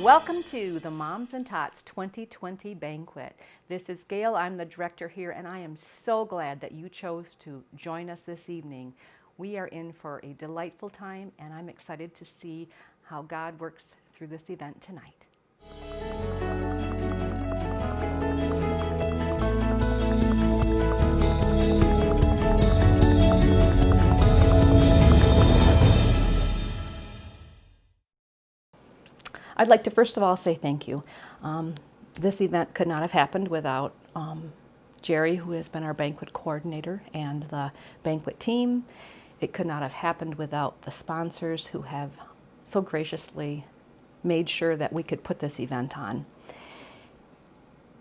Welcome to the Moms and Tots 2020 Banquet. This is Gail, I'm the director here, and I am so glad that you chose to join us this evening. We are in for a delightful time, and I'm excited to see how God works through this event tonight. I'd like to first of all say thank you. This event could not have happened without Jeri, who has been our banquet coordinator, and the banquet team. It could not have happened without the sponsors who have so graciously made sure that we could put this event on.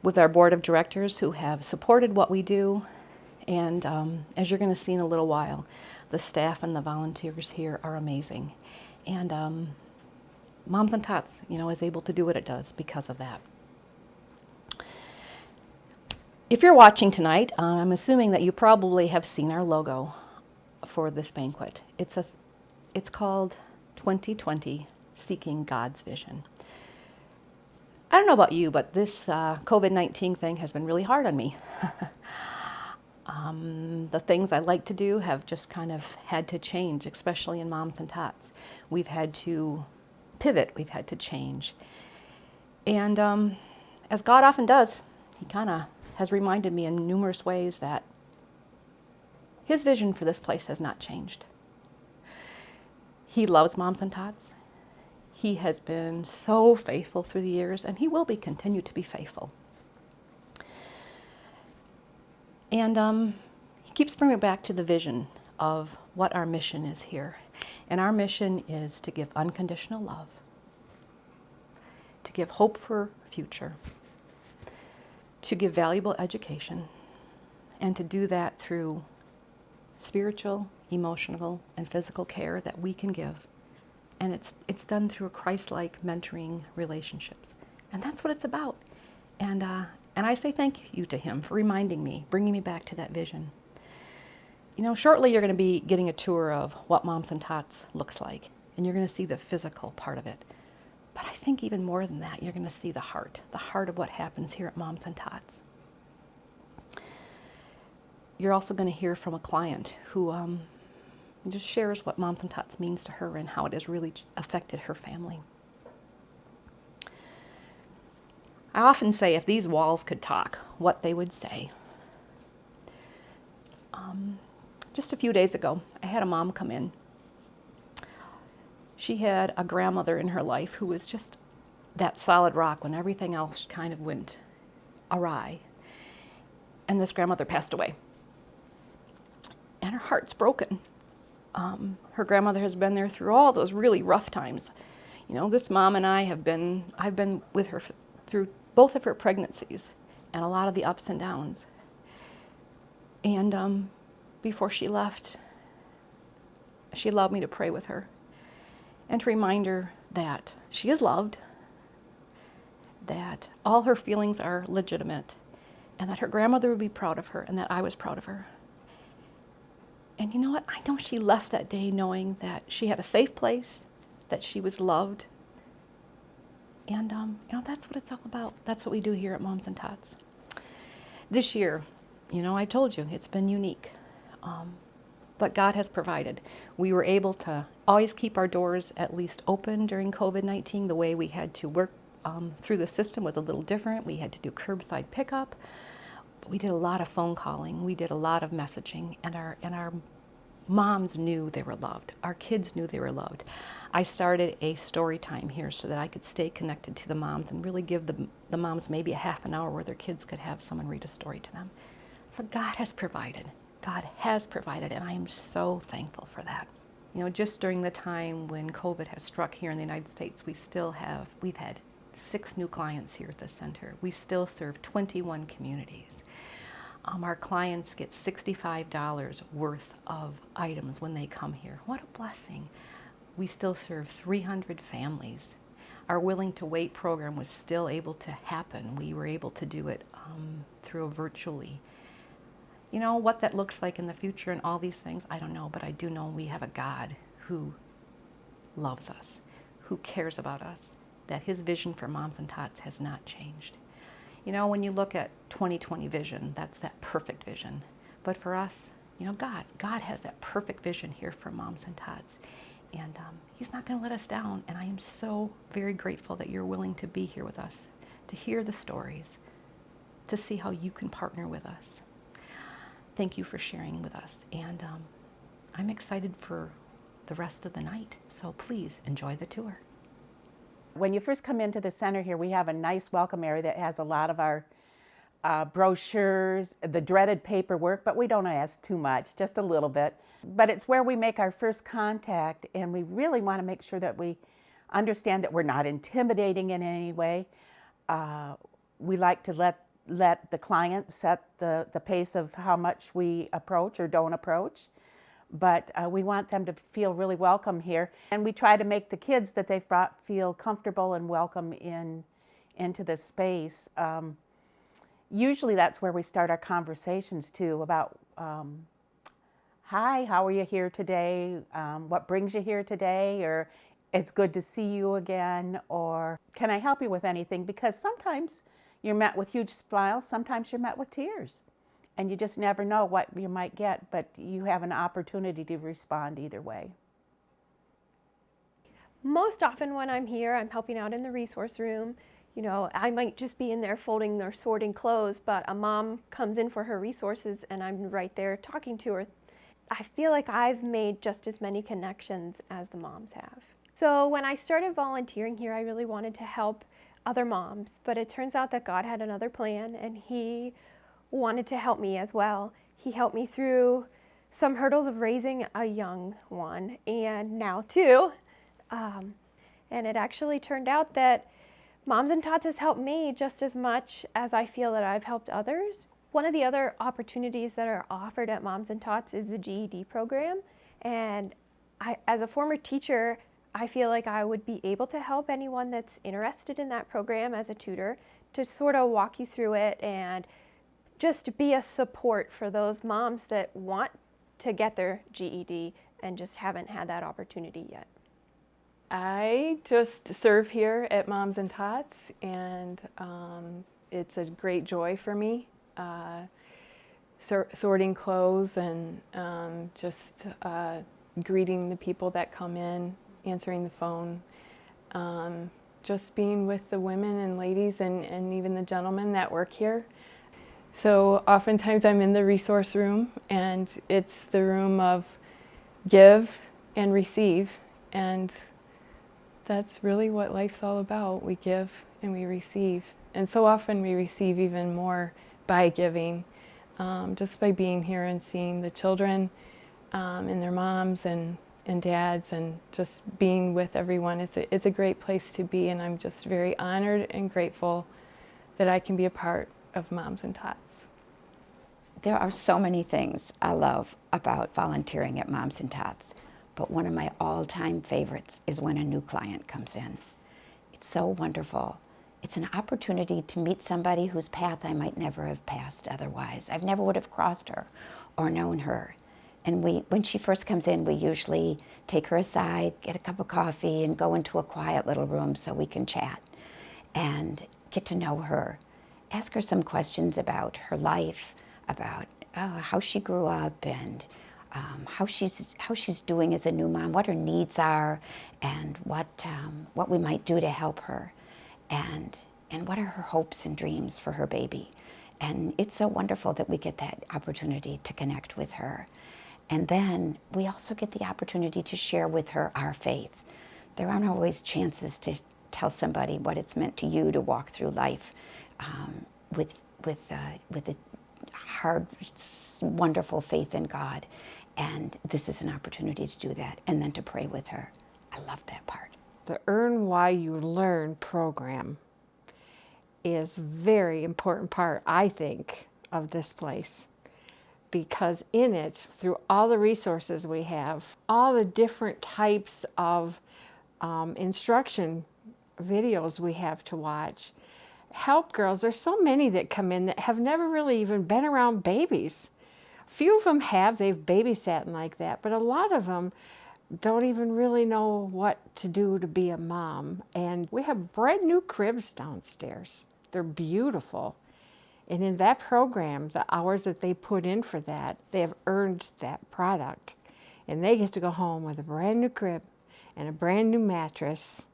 With our board of directors who have supported what we do, and as you're going to see in a little while, the staff and the volunteers here are amazing. And Moms and Tots, is able to do what it does because of that. If you're watching tonight, I'm assuming that you probably have seen our logo for this banquet. It's called 2020 Seeking God's Vision. I don't know about you, but this COVID-19 thing has been really hard on me. The things I like to do have just kind of had to change, especially in Moms and Tots. We've had to pivot, we've had to change. And as God often does, He kind of has reminded me in numerous ways that His vision for this place has not changed. He loves Moms and Tots. He has been so faithful through the years, and He will continue to be faithful. And He keeps bringing back to the vision of what our mission is here. And our mission is to give unconditional love, to give hope for a future, to give valuable education, and to do that through spiritual, emotional, and physical care that we can give. And it's done through a Christ-like mentoring relationships. And that's what it's about. And I say thank you to Him for reminding me, bringing me back to that vision. Shortly you're going to be getting a tour of what Moms and Tots looks like, and you're going to see the physical part of it. But I think even more than that, you're going to see the heart of what happens here at Moms and Tots. You're also going to hear from a client who just shares what Moms and Tots means to her and how it has really affected her family. I often say if these walls could talk, what they would say. Just a few days ago, I had a mom come in. She had a grandmother in her life who was just that solid rock when everything else kind of went awry. And this grandmother passed away. And her heart's broken. Her grandmother has been there through all those really rough times. This mom and I've been with her through both of her pregnancies and a lot of the ups and downs. And before she left, she allowed me to pray with her and to remind her that she is loved, that all her feelings are legitimate, and that her grandmother would be proud of her, and that I was proud of her. And you know what? I know she left that day knowing that she had a safe place, that she was loved. And that's what it's all about. That's what we do here at Moms and Tots. This year, I told you, it's been unique. But God has provided. We were able to always keep our doors at least open during COVID-19. The way we had to work through the system was a little different. We had to do curbside pickup. But we did a lot of phone calling. We did a lot of messaging. And our moms knew they were loved. Our kids knew they were loved. I started a story time here so that I could stay connected to the moms and really give the moms maybe a half an hour where their kids could have someone read a story to them. So God has provided. God has provided, and I am so thankful for that. Just during the time when COVID has struck here in the United States, we've had 6 new clients here at the center. We still serve 21 communities. Our clients get $65 worth of items when they come here. What a blessing. We still serve 300 families. Our Willing to Wait program was still able to happen. We were able to do it through virtually. What that looks like in the future and all these things, I don't know, but I do know we have a God who loves us, who cares about us, that his vision for Moms and Tots has not changed. You know, when you look at 2020 vision, that's that perfect vision. But for us, you know, God has that perfect vision here for Moms and Tots. And he's not going to let us down. And I am so very grateful that you're willing to be here with us, to hear the stories, to see how you can partner with us. Thank you for sharing with us. And I'm excited for the rest of the night. So please enjoy the tour. When you first come into the center here, we have a nice welcome area that has a lot of our brochures, the dreaded paperwork, but we don't ask too much, just a little bit. But it's where we make our first contact, and we really want to make sure that we understand that we're not intimidating in any way. We like to let the client set the pace of how much we approach or don't approach. But we want them to feel really welcome here. And we try to make the kids that they've brought feel comfortable and welcome into this space. Usually that's where we start our conversations too, about, hi, how are you here today? What brings you here today? Or it's good to see you again. Or can I help you with anything? Because sometimes you're met with huge smiles, sometimes you're met with tears. And you just never know what you might get, but you have an opportunity to respond either way. Most often when I'm here, I'm helping out in the resource room. You know, I might just be in there folding or sorting clothes, but a mom comes in for her resources and I'm right there talking to her. I feel like I've made just as many connections as the moms have. So when I started volunteering here, I really wanted to help other moms, but it turns out that God had another plan, and He wanted to help me as well. He helped me through some hurdles of raising a young one, and now two. And it actually turned out that Moms and Tots has helped me just as much as I feel that I've helped others. One of the other opportunities that are offered at Moms and Tots is the GED program. And as a former teacher, I feel like I would be able to help anyone that's interested in that program as a tutor to sort of walk you through it and just be a support for those moms that want to get their GED and just haven't had that opportunity yet. I just serve here at Moms and Tots, and it's a great joy for me, sorting clothes and just greeting the people that come in, answering the phone, just being with the women and ladies and even the gentlemen that work here. So oftentimes I'm in the resource room, and it's the room of give and receive, and that's really what life's all about. We give and we receive, and so often we receive even more by giving, just by being here and seeing the children and their moms and dads, and just being with everyone. It's a great place to be, and I'm just very honored and grateful that I can be a part of Moms and Tots. There are so many things I love about volunteering at Moms and Tots, but one of my all-time favorites is when a new client comes in. It's so wonderful. It's an opportunity to meet somebody whose path I might never have passed otherwise. I never would have crossed her or known her. And when she first comes in, we usually take her aside, get a cup of coffee, and go into a quiet little room so we can chat and get to know her. Ask her some questions about her life, about how she grew up, and how she's doing as a new mom, what her needs are, and what we might do to help her, and what are her hopes and dreams for her baby. And it's so wonderful that we get that opportunity to connect with her. And then we also get the opportunity to share with her our faith. There aren't always chances to tell somebody what it's meant to you to walk through life with a hard, wonderful faith in God. And this is an opportunity to do that, and then to pray with her. I love that part. The Earn Why You Learn program is a very important part, I think, of this place. Because in it, through all the resources we have, all the different types of instruction videos we have to watch, help girls. There's so many that come in that have never really even been around babies. Few of them have, they've babysat like that, but a lot of them don't even really know what to do to be a mom. And we have brand new cribs downstairs. They're beautiful. And in that program, the hours that they put in for that, they have earned that product. And they get to go home with a brand new crib and a brand new mattress.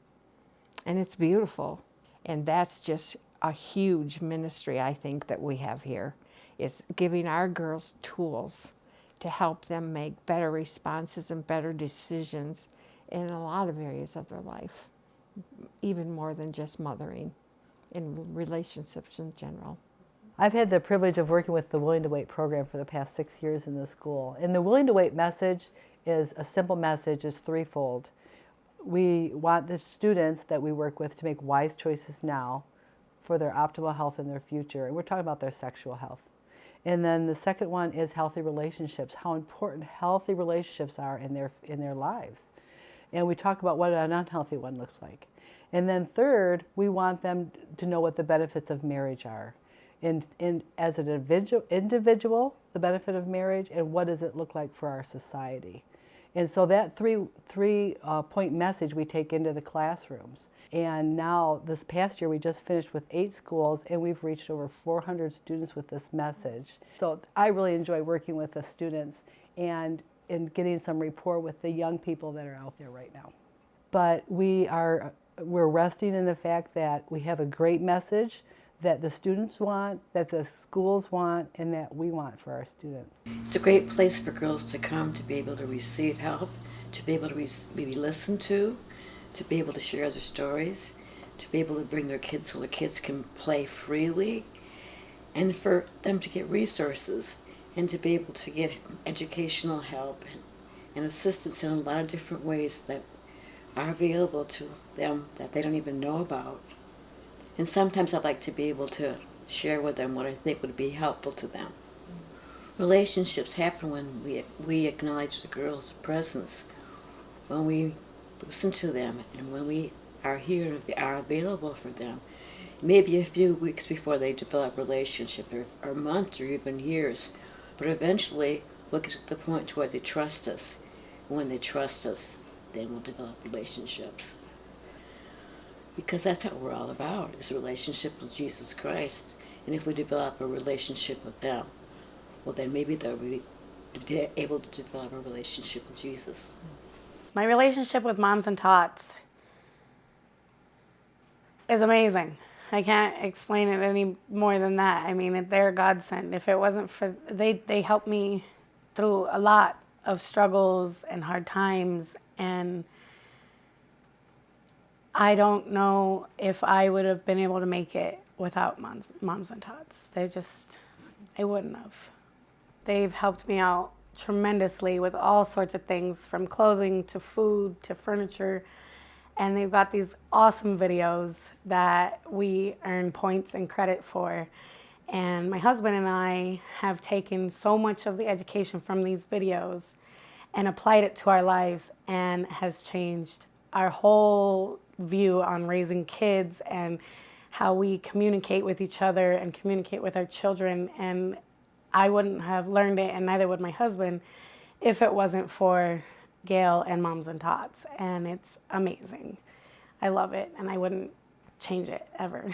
And it's beautiful. And that's just a huge ministry, I think, that we have here, is giving our girls tools to help them make better responses and better decisions in a lot of areas of their life, even more than just mothering, in relationships in general. I've had the privilege of working with the Willing to Wait program for the past 6 years in the school. And the Willing to Wait message is a simple message, is threefold. We want the students that we work with to make wise choices now for their optimal health in their future. And we're talking about their sexual health. And then the second one is healthy relationships, how important healthy relationships are in their lives. And we talk about what an unhealthy one looks like. And then third, we want them to know what the benefits of marriage are. And as an individual, the benefit of marriage, and what does it look like for our society. And so that three-point message we take into the classrooms. And now, this past year, we just finished with 8 schools, and we've reached over 400 students with this message. So I really enjoy working with the students and getting some rapport with the young people that are out there right now. But we're resting in the fact that we have a great message that the students want, that the schools want, and that we want for our students. It's a great place for girls to come to be able to receive help, to be able to be listened to be able to share their stories, to be able to bring their kids so the kids can play freely, and for them to get resources and to be able to get educational help and assistance in a lot of different ways that are available to them that they don't even know about. And sometimes I'd like to be able to share with them what I think would be helpful to them. Relationships happen when we acknowledge the girls' presence, when we listen to them, and when we are here and are available for them. Maybe a few weeks before they develop a relationship, or months, or even years. But eventually, we'll get to the point where they trust us. And when they trust us, then we'll develop relationships. Because that's what we're all about, is a relationship with Jesus Christ. And if we develop a relationship with them, well, then maybe they'll be able to develop a relationship with Jesus. My relationship with Moms and Tots is amazing. I can't explain it any more than that. I mean, they're godsend. If it wasn't for, they helped me through a lot of struggles and hard times, and I don't know if I would have been able to make it without Moms and Tots. I wouldn't have. They've helped me out tremendously with all sorts of things, from clothing to food to furniture. And they've got these awesome videos that we earn points and credit for. And my husband and I have taken so much of the education from these videos and applied it to our lives, and has changed our whole view on raising kids and how we communicate with each other and communicate with our children. And I wouldn't have learned it, and neither would my husband, if it wasn't for Gail and Moms and Tots. And it's amazing. I love it, and I wouldn't change it ever.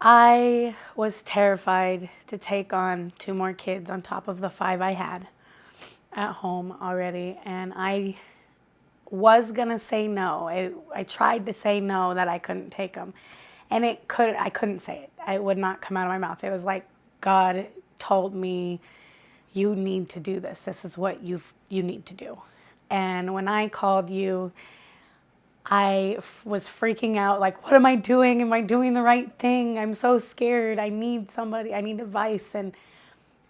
I was terrified to take on 2 more kids on top of the 5 I had at home already, and I was gonna say no. I tried to say no, that I couldn't take them, and I couldn't say it. It would not come out of my mouth. It was like God told me, you need to do this. This is what you need to do. And when I called you, I was freaking out, like, what am I doing? Am I doing the right thing? I'm so scared. I need somebody. I need advice. And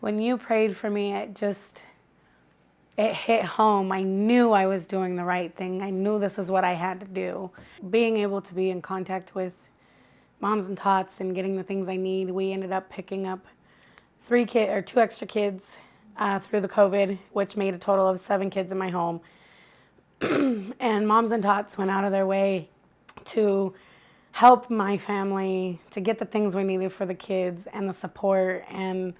when you prayed for me, it hit home. I knew I was doing the right thing. I knew this is what I had to do. Being able to be in contact with Moms and Tots and getting the things I need, we ended up picking up 2 extra kids through the COVID, which made a total of 7 kids in my home. And Moms and Tots went out of their way to help my family to get the things we needed for the kids and the support. And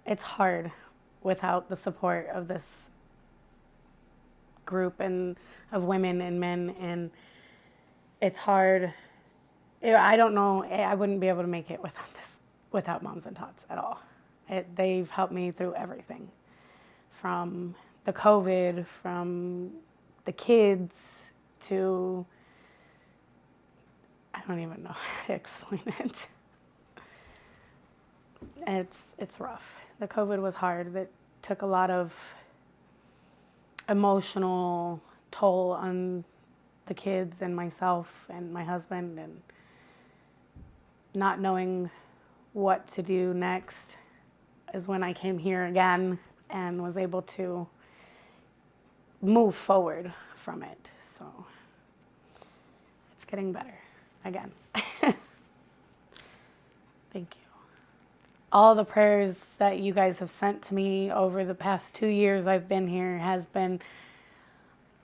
it's hard without the support of this group and of women and men, and it's hard. I don't know, I wouldn't be able to make it without Moms and Tots at all. They've helped me through everything, from the COVID, from the kids, to, I don't even know how to explain it. It's rough. The COVID was hard. It took a lot of emotional toll on the kids and myself and my husband, and not knowing what to do next is when I came here again and was able to move forward from it. So it's getting better again. Thank you. All the prayers that you guys have sent to me over the past 2 years I've been here has been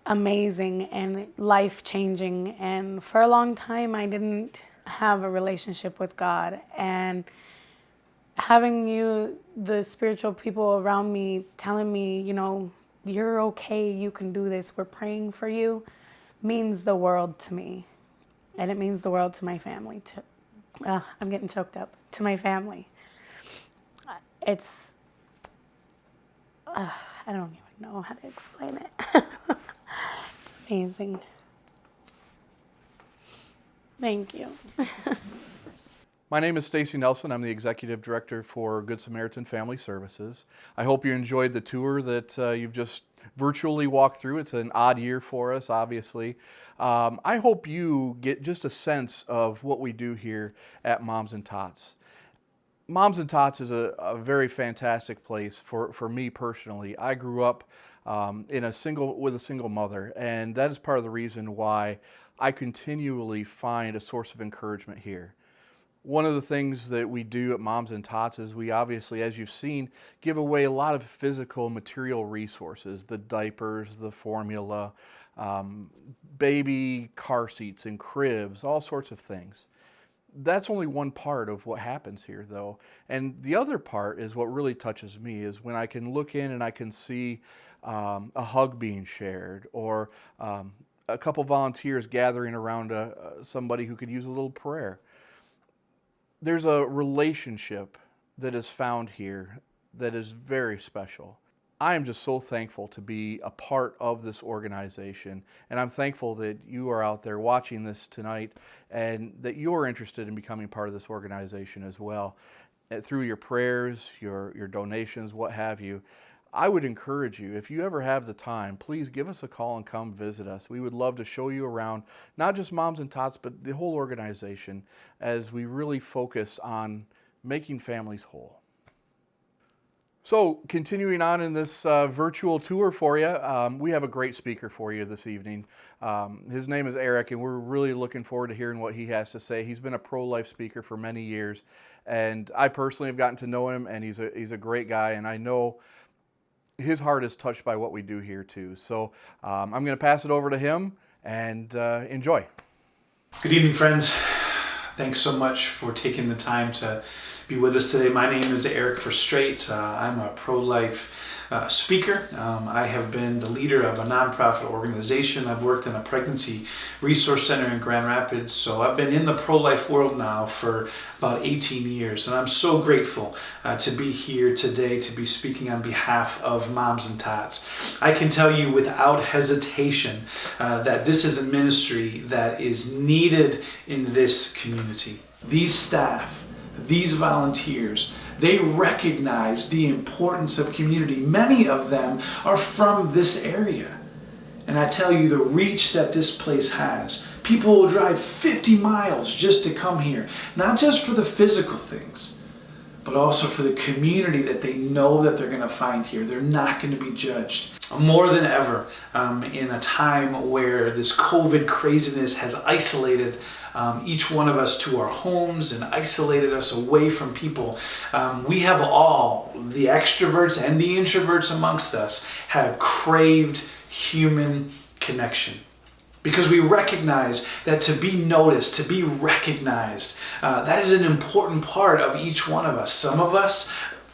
amazing and life-changing. And for a long time, I didn't have a relationship with God. And having you, the spiritual people around me, telling me, you know, you're okay, you can do this, we're praying for you, means the world to me. And it means the world to my family, too. I'm getting choked up. To my family. It's, I don't even know how to explain it. It's amazing. Thank you. My name is Stacy Nelson. I'm the Executive Director for Good Samaritan Family Services. I hope you enjoyed the tour that you've just virtually walked through. It's an odd year for us, obviously. I hope you get just a sense of what we do here at Moms and Tots. Moms and Tots is a very fantastic place for me personally. I grew up with a single mother, and that is part of the reason why I continually find a source of encouragement here. One of the things that we do at Moms and Tots is we obviously, as you've seen, give away a lot of physical material resources, the diapers, the formula, baby car seats and cribs, all sorts of things. That's only one part of what happens here, though. And the other part is what really touches me, is when I can look in and I can see a hug being shared, or a couple volunteers gathering around somebody who could use a little prayer. There's a relationship that is found here that is very special. I am just so thankful to be a part of this organization, and I'm thankful that you are out there watching this tonight and that you're interested in becoming part of this organization as well. Through your prayers, your donations, what have you. I would encourage you, if you ever have the time, please give us a call and come visit us. We would love to show you around, not just Moms and Tots, but the whole organization, as we really focus on making families whole. So, continuing on in this virtual tour for you, we have a great speaker for you this evening. His name is Eric, and we're really looking forward to hearing what he has to say. He's been a pro-life speaker for many years, and I personally have gotten to know him, and he's a great guy, and I know his heart is touched by what we do here too. So I'm going to pass it over to him, and enjoy. Good evening, friends. Thanks so much for taking the time to be with us today. My name is Eric Verstraete. I'm a pro-life speaker. I have been the leader of a nonprofit organization. I've worked in a pregnancy resource center in Grand Rapids. So I've been in the pro-life world now for about 18 years. And I'm so grateful to be here today to be speaking on behalf of Moms and Tots. I can tell you without hesitation that this is a ministry that is needed in this community. These staff, these volunteers, they recognize the importance of community. Many of them are from this area. And I tell you, the reach that this place has. People will drive 50 miles just to come here, not just for the physical things, but also for the community that they know that they're going to find here. They're not going to be judged. More than ever, in a time where this COVID craziness has isolated each one of us to our homes and isolated us away from people, we have all, the extroverts and the introverts amongst us, have craved human connection. Because we recognize that to be noticed, to be recognized, that is an important part of each one of us. Some of us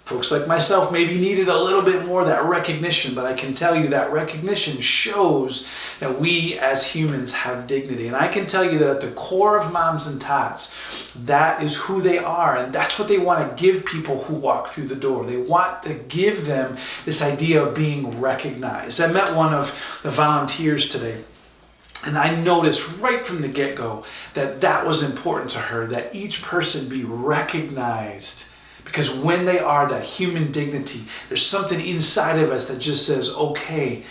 Folks like myself maybe needed a little bit more of that recognition, but I can tell you that recognition shows that we as humans have dignity. And I can tell you that at the core of Moms and Tots, that is who they are, and that's what they want to give people who walk through the door. They want to give them this idea of being recognized. I met one of the volunteers today, and I noticed right from the get-go that that was important to her, that each person be recognized. Because when they are that human dignity, there's something inside of us that just says, okay,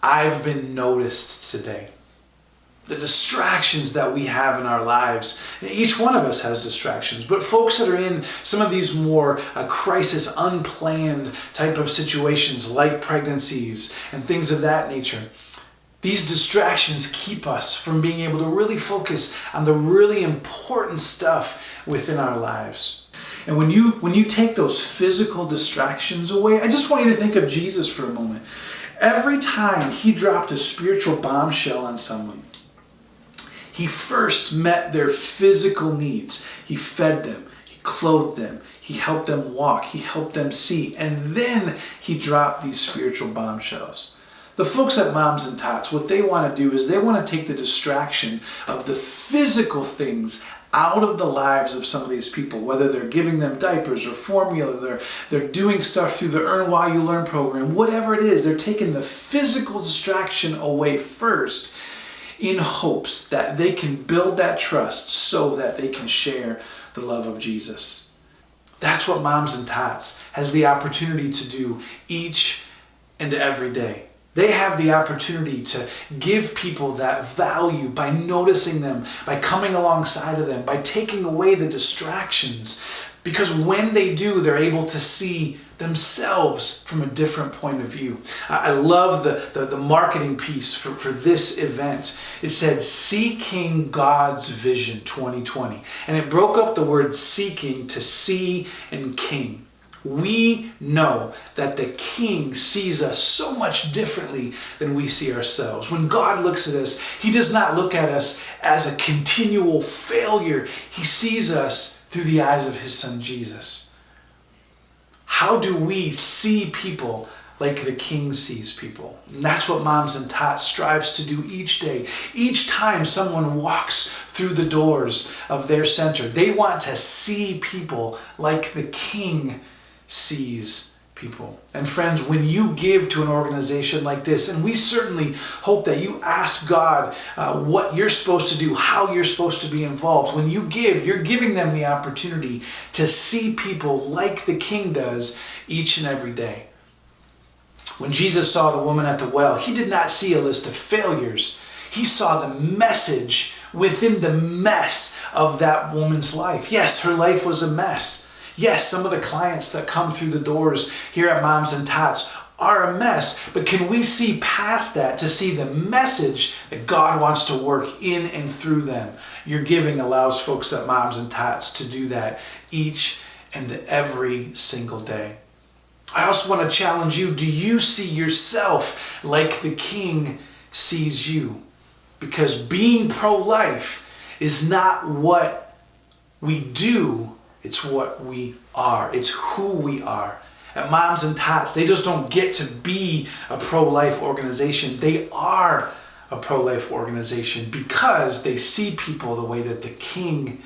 I've been noticed today. The distractions that we have in our lives, each one of us has distractions, but folks that are in some of these more crisis, unplanned type of situations like pregnancies and things of that nature, these distractions keep us from being able to really focus on the really important stuff within our lives. And when you take those physical distractions away, I just want you to think of Jesus for a moment. Every time he dropped a spiritual bombshell on someone, he first met their physical needs. He fed them, he clothed them, he helped them walk, he helped them see, and then he dropped these spiritual bombshells. The folks at Moms and Tots, what they want to do is they want to take the distraction of the physical things out of the lives of some of these people, whether they're giving them diapers or formula, they're doing stuff through the Earn While You Learn program, whatever it is, they're taking the physical distraction away first in hopes that they can build that trust so that they can share the love of Jesus. That's what Moms and Tots has the opportunity to do each and every day. They have the opportunity to give people that value by noticing them, by coming alongside of them, by taking away the distractions. Because when they do, they're able to see themselves from a different point of view. I love the marketing piece for this event. It said, Seeking God's Vision 2020. And it broke up the word seeking to see and king. We know that the King sees us so much differently than we see ourselves. When God looks at us, he does not look at us as a continual failure. He sees us through the eyes of his son Jesus. How do we see people like the King sees people? And that's what Moms and Tots strives to do each day. Each time someone walks through the doors of their center, they want to see people like the King sees people. And friends, when you give to an organization like this, and we certainly hope that you ask God what you're supposed to do, how you're supposed to be involved. When you give, you're giving them the opportunity to see people like the King does each and every day. When Jesus saw the woman at the well, he did not see a list of failures. He saw the message within the mess of that woman's life. Yes, her life was a mess. Yes, some of the clients that come through the doors here at Moms and Tots are a mess, but can we see past that to see the message that God wants to work in and through them? Your giving allows folks at Moms and Tots to do that each and every single day. I also want to challenge you. Do you see yourself like the King sees you? Because being pro-life is not what we do, it's what we are. It's who we are. At Moms and Tots, they just don't get to be a pro-life organization. They are a pro-life organization because they see people the way that the King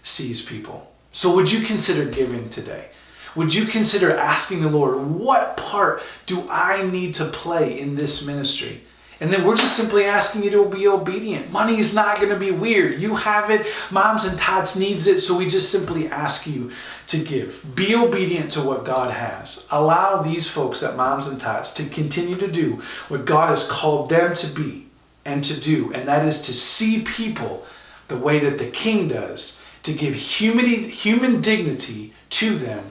sees people. So would you consider giving today? Would you consider asking the Lord, what part do I need to play in this ministry? And then we're just simply asking you to be obedient. Money is not going to be weird. You have it. Moms and Tots needs it. So we just simply ask you to give. Be obedient to what God has. Allow these folks at Moms and Tots to continue to do what God has called them to be and to do. And that is to see people the way that the King does, to give human dignity to them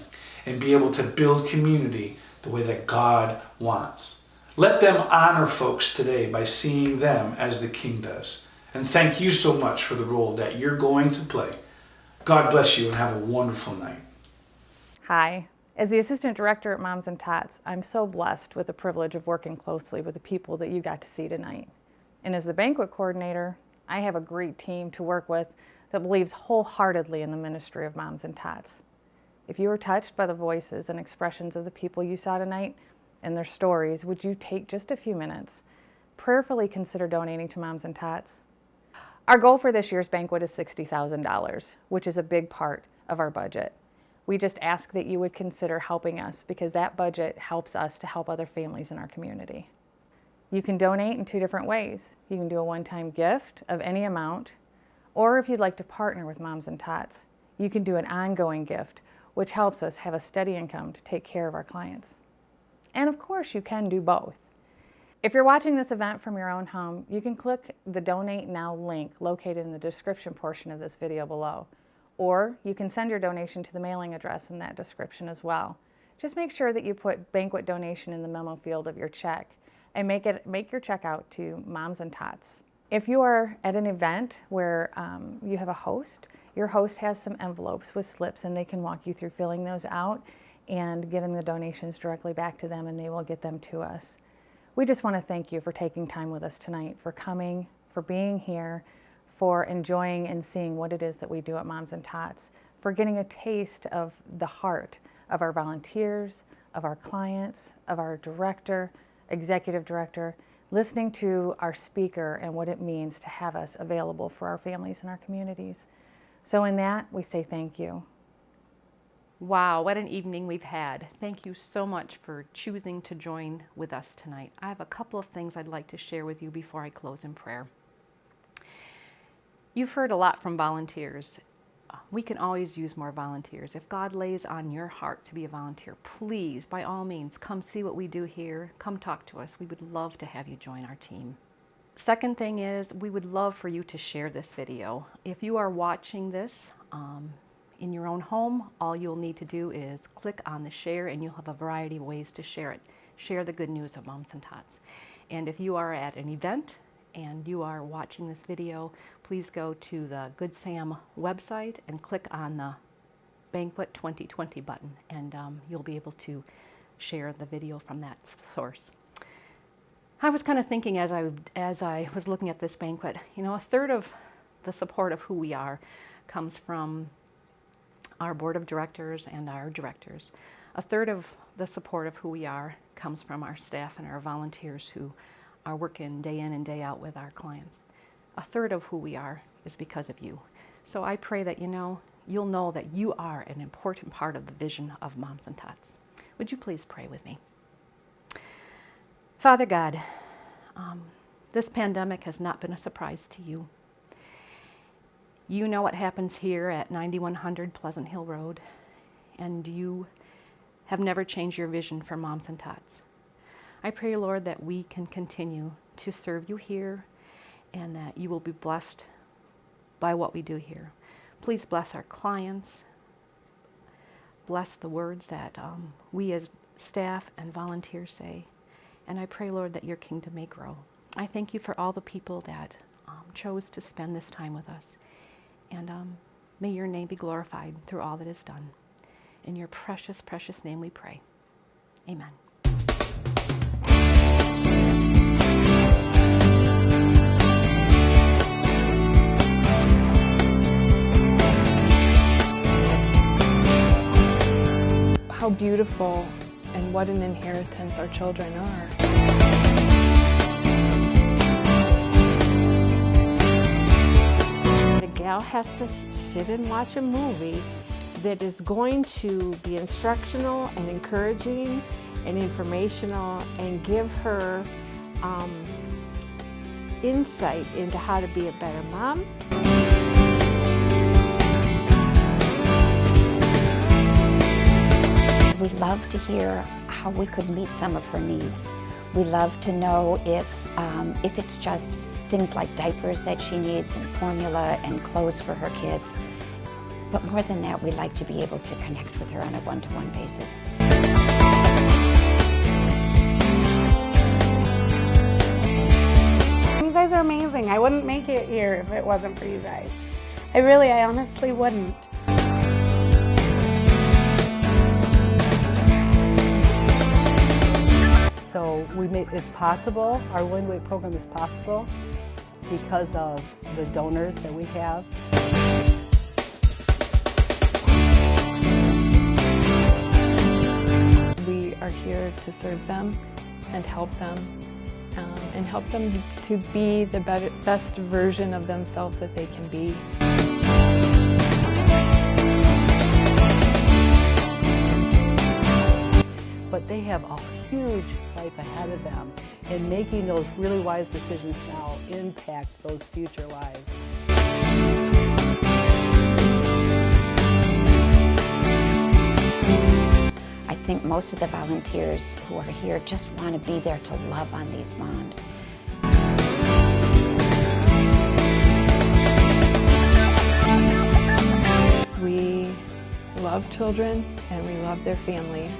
and be able to build community the way that God wants. Let them honor folks today by seeing them as the King does. And thank you so much for the role that you're going to play. God bless you and have a wonderful night. Hi. As the Assistant Director at Moms and Tots, I'm so blessed with the privilege of working closely with the people that you got to see tonight. And as the Banquet Coordinator, I have a great team to work with that believes wholeheartedly in the ministry of Moms and Tots. If you were touched by the voices and expressions of the people you saw tonight and their stories, would you take just a few minutes, prayerfully consider donating to Moms and Tots? Our goal for this year's banquet is $60,000, which is a big part of our budget. We just ask that you would consider helping us because that budget helps us to help other families in our community. You can donate in two different ways. You can do a one-time gift of any amount, or if you'd like to partner with Moms and Tots, you can do an ongoing gift, which helps us have a steady income to take care of our clients. And of course, you can do both. If you're watching this event from your own home, you can click the Donate Now link located in the description portion of this video below. Or you can send your donation to the mailing address in that description as well. Just make sure that you put banquet donation in the memo field of your check and make your check out to Moms and Tots. If you are at an event where you have a host, your host has some envelopes with slips and they can walk you through filling those out and getting the donations directly back to them, and they will get them to us. We just want to thank you for taking time with us tonight, for coming, for being here, for enjoying and seeing what it is that we do at Moms and Tots, for getting a taste of the heart of our volunteers, of our clients, of our director, executive director, listening to our speaker and what it means to have us available for our families and our communities. So in that, we say thank you. Wow, what an evening we've had. Thank you so much for choosing to join with us tonight. I have a couple of things I'd like to share with you before I close in prayer. You've heard a lot from volunteers. We can always use more volunteers. If God lays on your heart to be a volunteer, please, by all means, come see what we do here. Come talk to us. We would love to have you join our team. Second thing is, we would love for you to share this video. If you are watching this in your own home, all you'll need to do is click on the share and you'll have a variety of ways to share it. Share the good news of Moms and Tots. And if you are at an event and you are watching this video, please go to the Good Sam website and click on the Banquet 2020 button, and you'll be able to share the video from that source. I was kind of thinking as I was looking at this banquet, you know, a third of the support of who we are comes from our board of directors and our directors. A third of the support of who we are comes from our staff and our volunteers who are working day in and day out with our clients. A third of who we are is because of you. So I pray that you'll know that you are an important part of the vision of Moms and Tots. Would you please pray with me? Father God, this pandemic has not been a surprise to you. You know what happens here at 9100 Pleasant Hill Road, and you have never changed your vision for Moms and Tots. I pray, Lord, that we can continue to serve you here and that you will be blessed by what we do here. Please bless our clients. Bless the words that we as staff and volunteers say. And I pray, Lord, that your kingdom may grow. I thank you for all the people that chose to spend this time with us. And may your name be glorified through all that is done. In your precious, precious name we pray. Amen. How beautiful and what an inheritance our children are. The gal has to sit and watch a movie that is going to be instructional and encouraging and informational and give her insight into how to be a better mom. We love to hear how we could meet some of her needs. We love to know if it's just things like diapers that she needs and formula and clothes for her kids. But more than that, we like to be able to connect with her on a one-to-one basis. You guys are amazing. I wouldn't make it here if it wasn't for you guys. I honestly wouldn't. So it's possible, our Willing to Wait program is possible because of the donors that we have. are here to serve them and help them to be the best version of themselves that they can be. But they have a huge life ahead of them, and making those really wise decisions now impact those future lives. I think most of the volunteers who are here just want to be there to love on these moms. We love children and we love their families.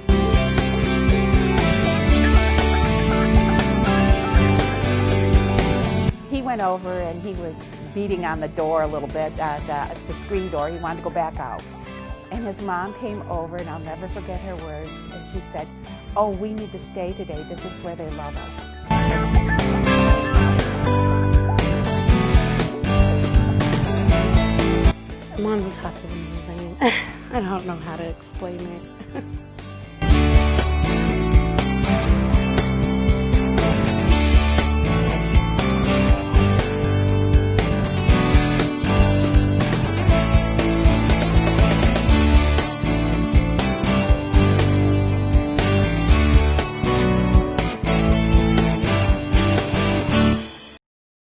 He went over and he was beating on the door a little bit, the screen door. He wanted to go back out. And his mom came over, and I'll never forget her words, and she said, "Oh, we need to stay today. This is where they love us." Moms and Tots is amazing. I don't know how to explain it.